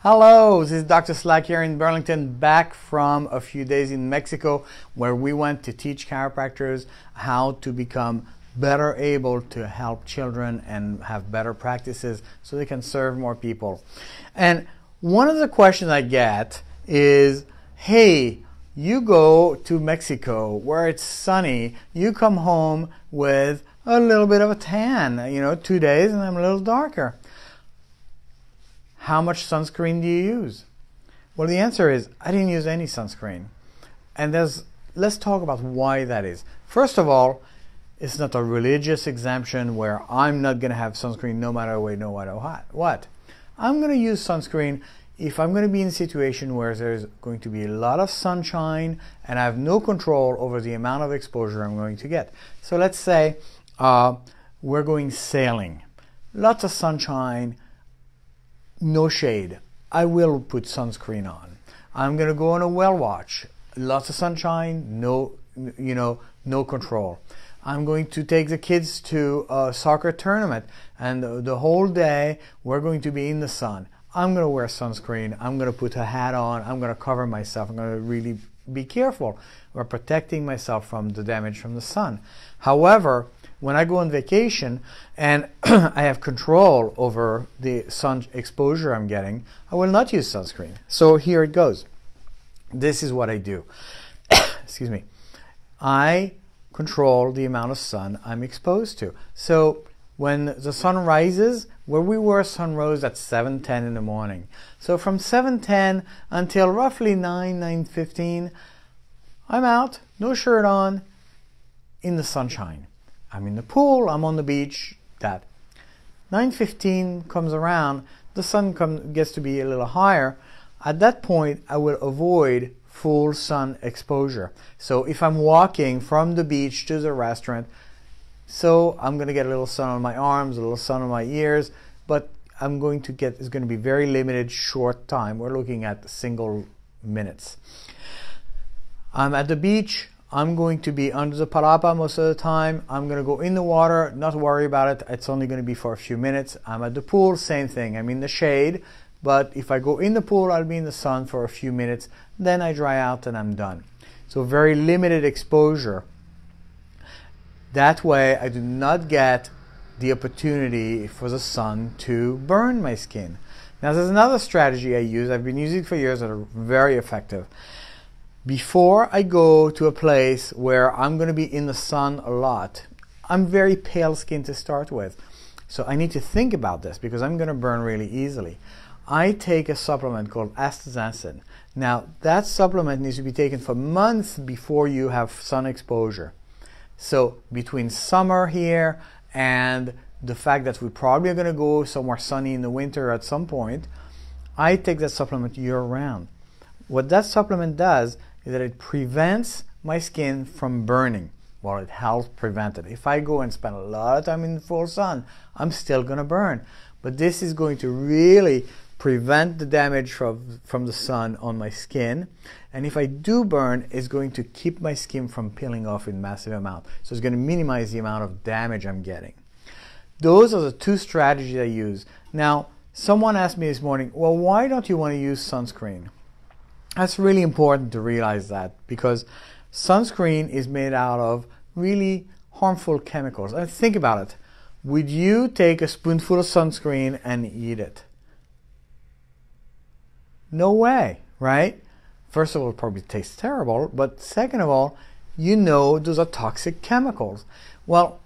Hello, this is Dr. Slak here in Burlington, back from a few days in Mexico where we went to teach chiropractors how to become better able to help children and have better practices so they can serve more people. And one of the questions I get is, hey, you go to Mexico where it's sunny, you come home with a little bit of a tan, 2 days and I'm a little darker. How much sunscreen do you use? Well, the answer is I didn't use any sunscreen. And let's talk about why that is. First of all, it's not a religious exemption where I'm not going to have sunscreen no matter what. I'm going to use sunscreen if I'm going to be in a situation where there's going to be a lot of sunshine and I have no control over the amount of exposure I'm going to get. So let's say we're going sailing. Lots of sunshine, no shade. I will put sunscreen on. I'm going to go on a whale watch. Lots of sunshine, no control. I'm going to take the kids to a soccer tournament and the whole day we're going to be in the sun. I'm going to wear sunscreen. I'm going to put a hat on. I'm going to cover myself. I'm going to really be careful. We're protecting myself from the damage from the sun. However, when I go on vacation and I have control over the sun exposure I'm getting, I will not use sunscreen. So here it goes. This is what I do. Excuse me. I control the amount of sun I'm exposed to. So when the sun rises, where we were, sun rose at 7:10 in the morning. So from 7:10 until roughly 9:15, I'm out, no shirt on, in the sunshine. I'm in the pool, I'm on the beach, that. 9:15 comes around, the sun gets to be a little higher. At that point, I will avoid full sun exposure. So if I'm walking from the beach to the restaurant, so I'm going to get a little sun on my arms, a little sun on my ears, but it's going to be very limited, short time. We're looking at single minutes. I'm at the beach. I'm going to be under the palapa most of the time. I'm going to go in the water, not worry about it. It's only going to be for a few minutes. I'm at the pool, same thing. I'm in the shade, but if I go in the pool, I'll be in the sun for a few minutes. Then I dry out and I'm done. So very limited exposure. That way, I do not get the opportunity for the sun to burn my skin. Now, there's another strategy I use. I've been using it for years that are very effective. Before I go to a place where I'm going to be in the sun a lot, I'm very pale skin to start with. So I need to think about this because I'm going to burn really easily. I take a supplement called astaxanthin. Now, that supplement needs to be taken for months before you have sun exposure. So between summer here and the fact that we probably are going to go somewhere sunny in the winter at some point, I take that supplement year-round. What that supplement does is that it prevents my skin from burning. Well, it helps prevent it. If I go and spend a lot of time in the full sun, I'm still going to burn. But this is going to really prevent the damage from the sun on my skin. And if I do burn, it's going to keep my skin from peeling off in massive amount. So it's going to minimize the amount of damage I'm getting. Those are the two strategies I use. Now, someone asked me this morning, well, why don't you want to use sunscreen? That's really important to realize that because sunscreen is made out of really harmful chemicals. And think about it. Would you take a spoonful of sunscreen and eat it? No way, right? First of all, it probably tastes terrible, but second of all, those are toxic chemicals. Well,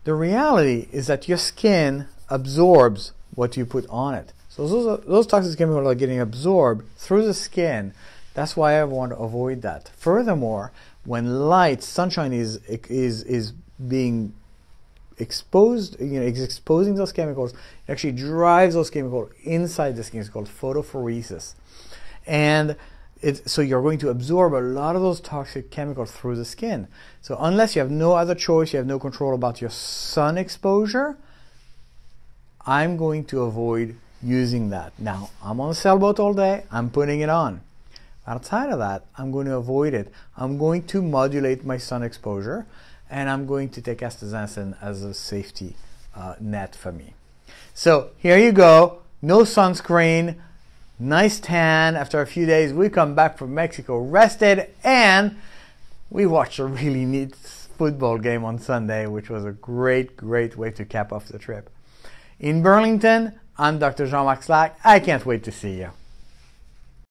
the reality is that your skin absorbs what you put on it. So those toxic chemicals are getting absorbed through the skin. That's why I want to avoid that. Furthermore, when sunshine is being exposed, is exposing those chemicals, it actually drives those chemicals inside the skin. It's called photophoresis. And so you're going to absorb a lot of those toxic chemicals through the skin. So unless you have no other choice, you have no control about your sun exposure, I'm going to avoid using that. Now, I'm on a sailboat all day, I'm putting it on. Outside of that, I'm going to avoid it. I'm going to modulate my sun exposure, and I'm going to take astaxanthin as a safety net for me. So here you go, no sunscreen, nice tan. After a few days, we come back from Mexico rested, and we watched a really neat football game on Sunday, which was a great way to cap off the trip. In Burlington, I'm Dr. Jean-Marc Slak. I can't wait to see you.